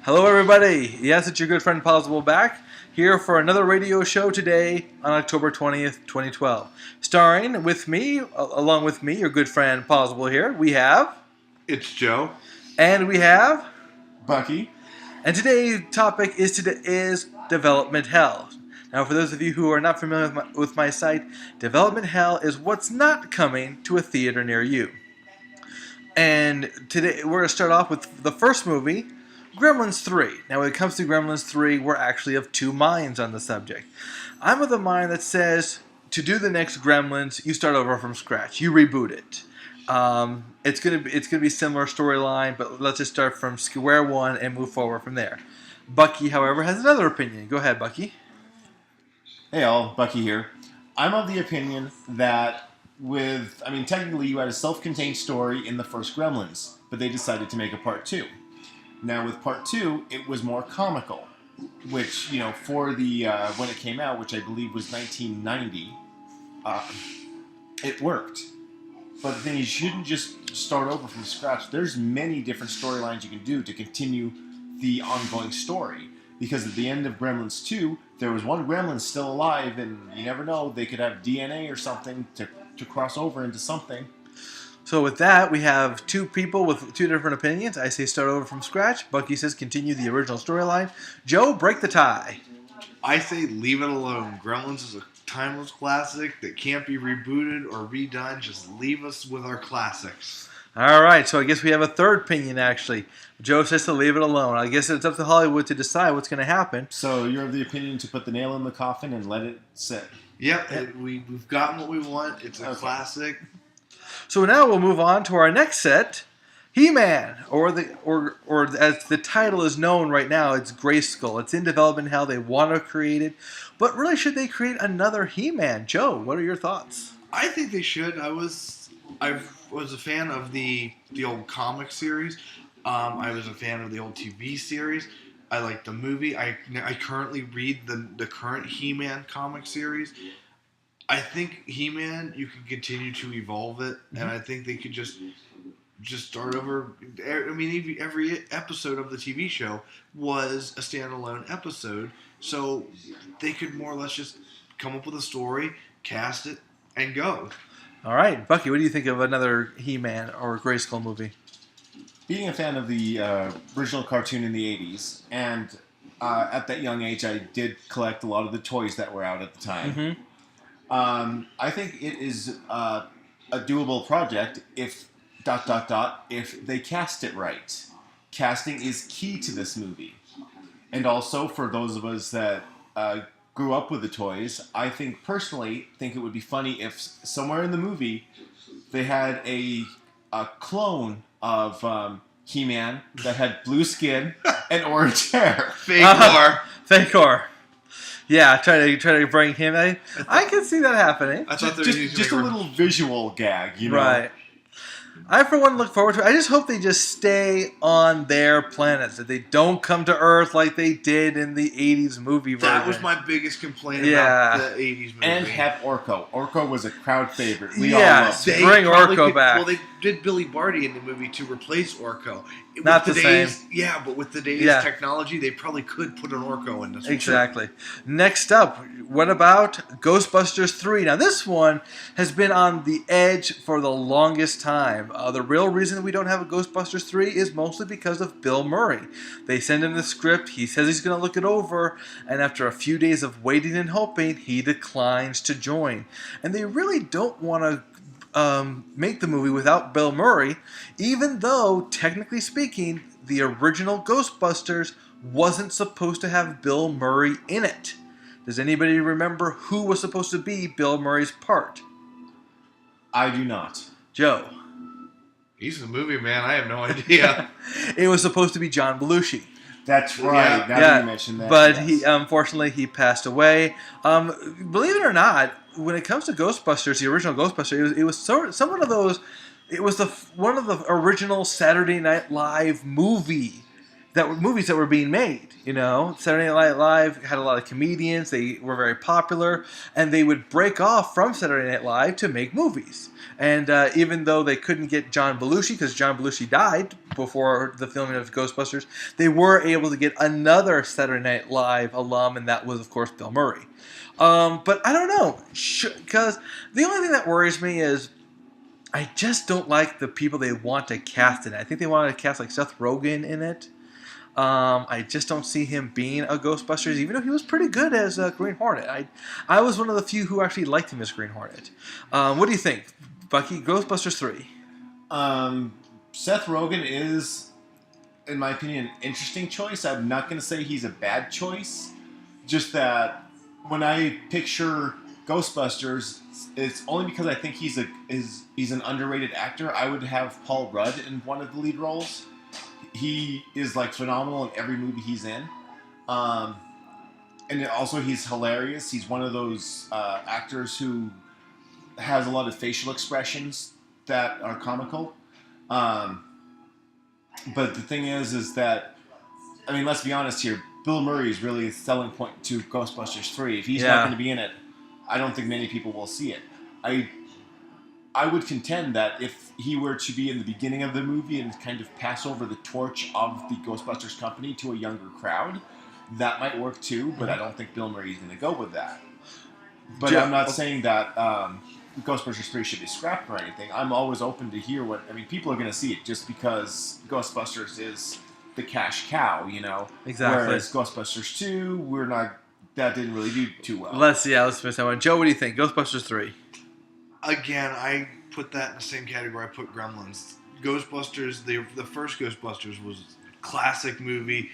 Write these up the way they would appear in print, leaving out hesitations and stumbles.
Hello, everybody. Yes, it's your good friend Pozzible back here for another radio show today on October 20th, 2012. Starring with me, along with me, your good friend Pozzible here, we have, It's Joe. and we have, Bucky. and today's topic is development hell. Now, for those of you who are not familiar with my site, development hell is what's not coming to a theater near you. And today we're going to start off with the first movie, Gremlins 3. Now, when it comes to Gremlins 3, we're actually of two minds on the subject. I'm of the mind that says to do the next Gremlins, you start over from scratch. You reboot it. It's gonna be similar storyline, but let's just start from square one and move forward from there. Bucky, however, has another opinion. Go ahead, Bucky. Hey all, Bucky here. I'm of the opinion that technically you had a self-contained story in the first Gremlins, but they decided to make a part 2. Now with part 2, it was more comical, which, for the, when it came out, which I believe was 1990, it worked. But the thing is, you shouldn't just start over from scratch. There's many different storylines you can do to continue the ongoing story. Because at the end of Gremlins 2, there was one Gremlin still alive, and you never know, they could have DNA or something to cross over into something. So with that, we have two people with two different opinions. I say start over from scratch. Bucky says continue the original storyline. Joe, break the tie. I say leave it alone. Gremlins is a timeless classic that can't be rebooted or redone. Just leave us with our classics. All right, so I guess we have a third opinion, actually. Joe says to leave it alone. I guess it's up to Hollywood to decide what's going to happen. So you're of the opinion to put the nail in the coffin and let it sit. Yep, we've gotten what we want. It's a classic. So now we'll move on to our next set, He-Man, or as the title is known right now, it's Grayskull. It's in development hell. They want to create it, but really, should they create another He-Man? Joe, what are your thoughts? I think they should. I was a fan of the old comic series. I was a fan of the old TV series. I like the movie. I currently read the current He-Man comic series. I think He-Man, you can continue to evolve it, and I think they could just start over. I mean, every episode of the TV show was a standalone episode, so they could more or less just come up with a story, cast it, and go. All right, Bucky, what do you think of another He-Man or Grayskull movie? Being a fan of the original cartoon in the 80s, and at that young age, I did collect a lot of the toys that were out at the time. Mm-hmm. I think it is a doable project if ... if they cast it right. Casting is key to this movie. And also, for those of us that grew up with the toys, I personally think it would be funny if somewhere in the movie they had a clone of He-Man that had blue skin and orange hair. Fakor. Yeah, try to bring him. I can see that happening. I thought just a little visual gag, Right. I, for one, look forward to it. I just hope they just stay on their planets, that they don't come to Earth like they did in the 80s movie version. That was my biggest complaint about the 80s movie. And have Orko. Orko was a crowd favorite. We all loved it. Bring Orko back. Well, they did Billy Barty in the movie to replace Orko. Not the same. Yeah, but with today's technology, they probably could put an Orko in this one. Exactly. Next up, what about Ghostbusters 3? Now, this one has been on the edge for the longest time. The real reason we don't have a Ghostbusters 3 is mostly because of Bill Murray. They send him the script, he says he's going to look it over, and after a few days of waiting and hoping, he declines to join. And they really don't want to make the movie without Bill Murray, even though, technically speaking, the original Ghostbusters wasn't supposed to have Bill Murray in it. Does anybody remember who was supposed to be Bill Murray's part? I do not. Joe. He's the movie man. I have no idea. It was supposed to be John Belushi. That's right. Now that you mentioned that. But he, unfortunately, he passed away. Believe it or not, when it comes to Ghostbusters, the original Ghostbusters, it was somewhat of those. It was one of the original Saturday Night Live movie movies that were being made. You know, Saturday Night Live had a lot of comedians. They were very popular, and they would break off from Saturday Night Live to make movies. And even though they couldn't get John Belushi, because John Belushi died before the filming of Ghostbusters, they were able to get another Saturday Night Live alum, and that was, of course, Bill Murray. But I don't know, because the only thing that worries me is I just don't like the people they want to cast in it. I think they wanted to cast like Seth Rogen in it. I just don't see him being a Ghostbusters, even though he was pretty good as Green Hornet. I was one of the few who actually liked him as Green Hornet. What do you think, Bucky? Ghostbusters 3. Seth Rogen is, in my opinion, an interesting choice. I'm not going to say he's a bad choice. Just that when I picture Ghostbusters, it's only because I think he's an underrated actor. I would have Paul Rudd in one of the lead roles. He is like phenomenal in every movie he's in, and also he's hilarious. He's one of those actors who has a lot of facial expressions that are comical. But the thing is that, I mean, let's be honest here. Bill Murray is really a selling point to Ghostbusters 3. If he's not going to be in it, I don't think many people will see it. I would contend that if he were to be in the beginning of the movie and kind of pass over the torch of the Ghostbusters company to a younger crowd, that might work too, but I don't think Bill Murray is going to go with that. But I'm not saying that Ghostbusters 3 should be scrapped or anything. I'm always open to hear people are going to see it just because Ghostbusters is the cash cow, you know? Exactly. Whereas Ghostbusters 2, that didn't really do too well. Let's finish that one. Joe, what do you think? Ghostbusters 3. Again, I put that in the same category I put Gremlins. Ghostbusters, the first Ghostbusters was a classic movie.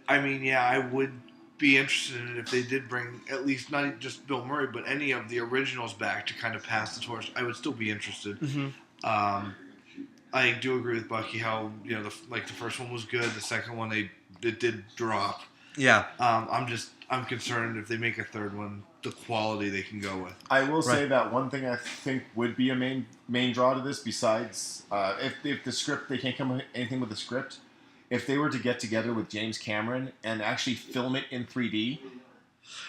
I mean, yeah, I would be interested in it if they did bring at least not just Bill Murray, but any of the originals back to kind of pass the torch. I would still be interested. Mm-hmm. I do agree with Bucky how the first one was good. The second one it did drop. Yeah. I'm concerned if they make a third one, the quality they can go with. I will say that one thing I think would be a main draw to this, besides if the script, they can't come with anything with the script, if they were to get together with James Cameron and actually film it in 3D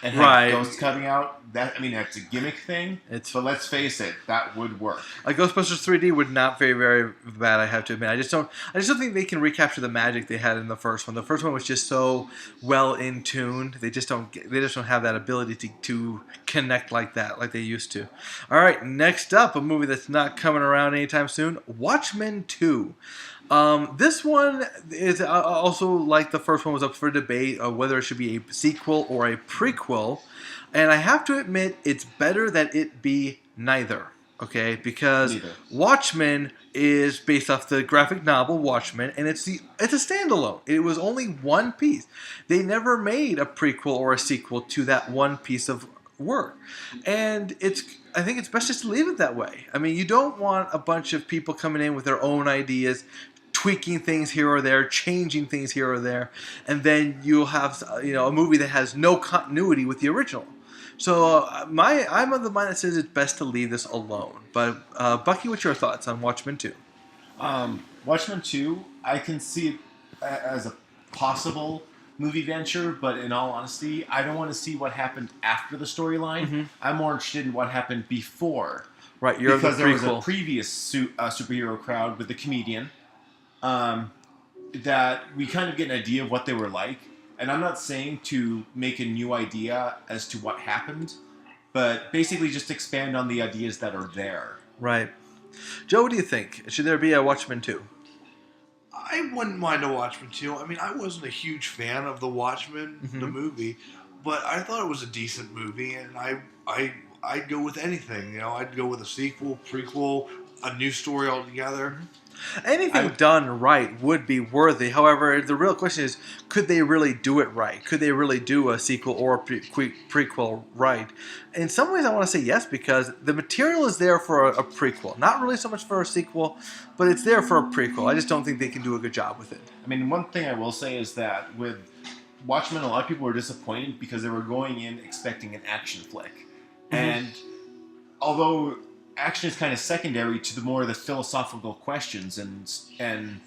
and have ghosts coming out, that's a gimmick thing. But let's face it, that would work. Ghostbusters 3D would not be very bad, I have to admit. I just don't think they can recapture the magic they had in the first one. The first one was just so well in tuned. They just don't have that ability to connect like that, like they used to. All right, next up, a movie that's not coming around anytime soon, Watchmen 2. This one is also, like the first one, was up for debate whether it should be a sequel or a prequel. And I have to admit, it's better that it be neither. Okay? Because Watchmen is based off the graphic novel Watchmen, and it's a standalone. It was only one piece. They never made a prequel or a sequel to that one piece of work. And I think it's best just to leave it that way. I mean, you don't want a bunch of people coming in with their own ideas, tweaking things here or there, changing things here or there, and then you'll have a movie that has no continuity with the original. So I'm of the mind that says it's best to leave this alone. But Bucky, what's your thoughts on Watchmen 2? Watchmen 2, I can see it as a possible movie venture, but in all honesty, I don't want to see what happened after the storyline. Mm-hmm. I'm more interested in what happened before. Right, because there was a previous superhero crowd with the comedian that we kind of get an idea of what they were like. And I'm not saying to make a new idea as to what happened, but basically just expand on the ideas that are there. Right. Joe, what do you think? Should there be a Watchmen 2? I wouldn't mind a Watchmen 2. I mean, I wasn't a huge fan of the Watchmen, the movie, but I thought it was a decent movie, and I'd go with anything. I'd go with a sequel, prequel, a new story altogether. Anything done right would be worthy. However, the real question is, could they really do it right? Could they really do a sequel or a prequel right? In some ways, I want to say yes, because the material is there for a prequel. Not really so much for a sequel, but it's there for a prequel. I just don't think they can do a good job with it. I mean, one thing I will say is that with Watchmen, a lot of people were disappointed because they were going in expecting an action flick. Mm-hmm. And although action is kind of secondary to the more of the philosophical questions and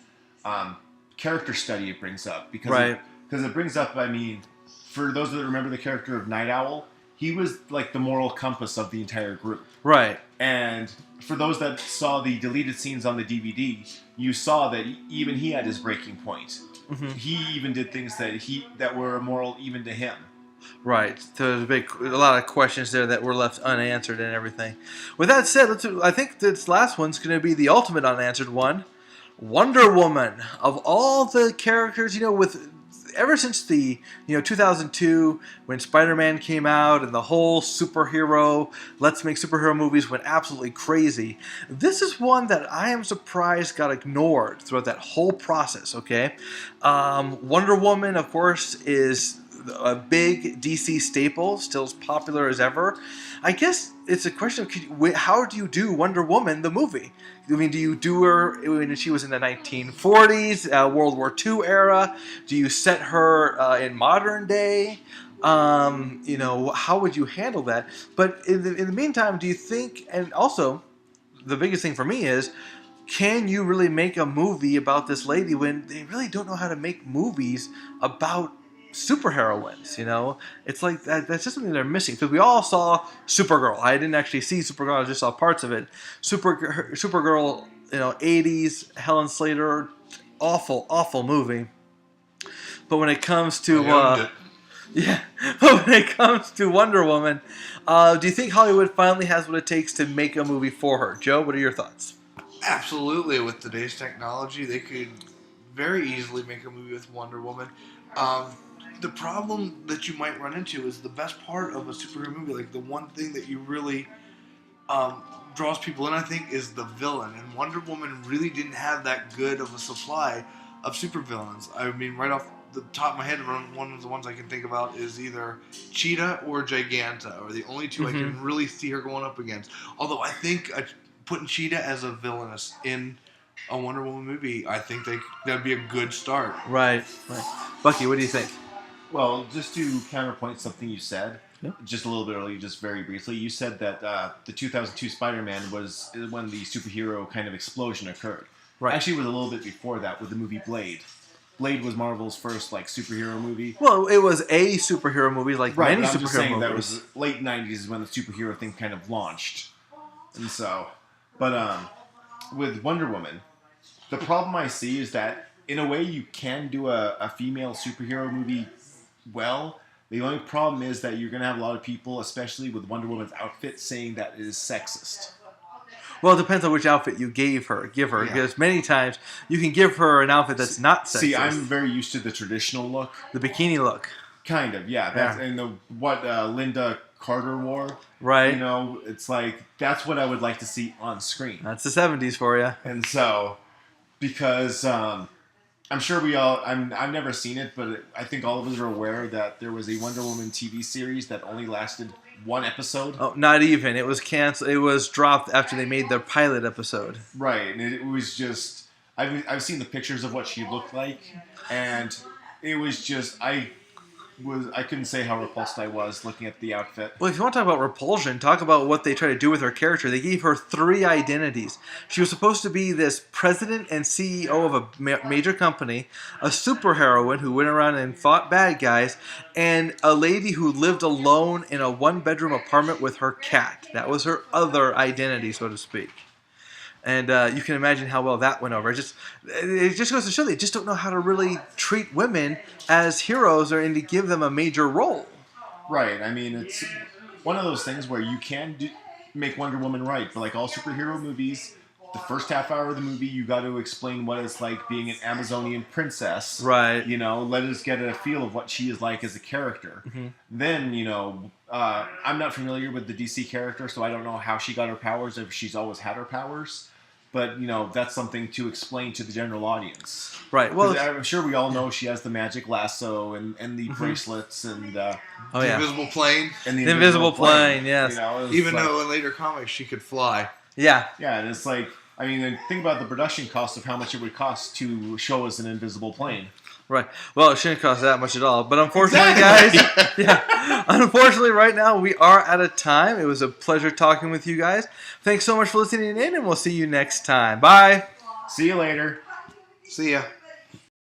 character study it brings up because Right. it brings up. I mean, for those that remember the character of Night Owl, he was like the moral compass of the entire group. Right. And for those that saw the deleted scenes on the DVD, you saw that even he had his breaking point. Mm-hmm. He even did things that were immoral even to him. Right. So there's a lot of questions there that were left unanswered and everything. With that said, I think this last one's going to be the ultimate unanswered one. Wonder Woman. Of all the characters, ever since the 2002 when Spider-Man came out and the whole superhero, let's make superhero movies went absolutely crazy. This is one that I am surprised got ignored throughout that whole process. Okay, Wonder Woman, of course, is a big DC staple, still as popular as ever. I guess it's a question of how do you do Wonder Woman, the movie? I mean, do you do her when she was in the 1940s, World War II era? Do you set her in modern day? How would you handle that? But in the meantime, do you think, and also, the biggest thing for me is, can you really make a movie about this lady when they really don't know how to make movies about superheroines? It's like that's just something they're missing, because we all saw Supergirl. I didn't actually see Supergirl, I just saw parts of it. Supergirl, 80s, Helen Slater, awful movie. But when it comes to but when it comes to Wonder Woman, do you think Hollywood finally has what it takes to make a movie for her? Joe, what are your thoughts? Absolutely. With today's technology, they could very easily make a movie with Wonder Woman. The problem that you might run into is the best part of a superhero movie, like the one thing that you really draws people in, I think, is the villain. And Wonder Woman really didn't have that good of a supply of supervillains. I mean, right off the top of my head, one of the ones I can think about is either Cheetah or Giganta, or the only two I can really see her going up against. Although I think putting Cheetah as a villainess in a Wonder Woman movie, I think that'd be a good start. Right. Bucky, what do you think? Well, just to counterpoint something you said, Yep. just a little bit earlier, just very briefly, you said that the 2002 Spider-Man was when the superhero kind of explosion occurred. Right. Actually, it was a little bit before that with the movie Blade. Blade was Marvel's first superhero movie. Well, it was a superhero movie, like Right, many but I'm just superhero saying movies. that was late 90s is when the superhero thing kind of launched. And so, but with Wonder Woman, the problem I see is that in a way you can do a female superhero movie well. The only problem is that you're going to have a lot of people, especially with Wonder Woman's outfit, saying that it is sexist. Well, it depends on which outfit you give her, because many times you can give her an outfit that's not sexist. See, I'm very used to the traditional look. The bikini look. Kind of, yeah. That's, and what Linda Carter wore. Right. It's like, that's what I would like to see on screen. That's the 70s for you. And so, because I'm sure I've never seen it, but I think all of us are aware that there was a Wonder Woman TV series that only lasted one episode. Oh, not even. It was canceled. It was dropped after they made their pilot episode. Right, and it was just, I've seen the pictures of what she looked like, and it was just, I couldn't say how repulsed I was looking at the outfit. Well, if you want to talk about repulsion, talk about what they try to do with her character. They gave her 3 identities. She was supposed to be this president and CEO of a major company, a superheroine who went around and fought bad guys, and a lady who lived alone in a 1-bedroom apartment with her cat. That was her other identity, so to speak. And you can imagine how well that went over. It just goes to show they just don't know how to really treat women as heroes and to give them a major role. Right. I mean, it's one of those things where you can make Wonder Woman right, but like all superhero movies, the first half hour of the movie, you got to explain what it's like being an Amazonian princess. Right. Let us get a feel of what she is like as a character. Mm-hmm. Then, I'm not familiar with the DC character, so I don't know how she got her powers, if she's always had her powers. But, that's something to explain to the general audience. Right. Well, I'm sure we all know she has the magic lasso and the bracelets and the invisible plane. And the invisible plane, yes. Even though in later comics she could fly. Yeah. Yeah, and it's like, I mean, think about the production cost of how much it would cost to show us an invisible plane. Right. Well, it shouldn't cost that much at all. But unfortunately, guys, unfortunately, right now, we are out of time. It was a pleasure talking with you guys. Thanks so much for listening in, and we'll see you next time. Bye. See you later. See ya.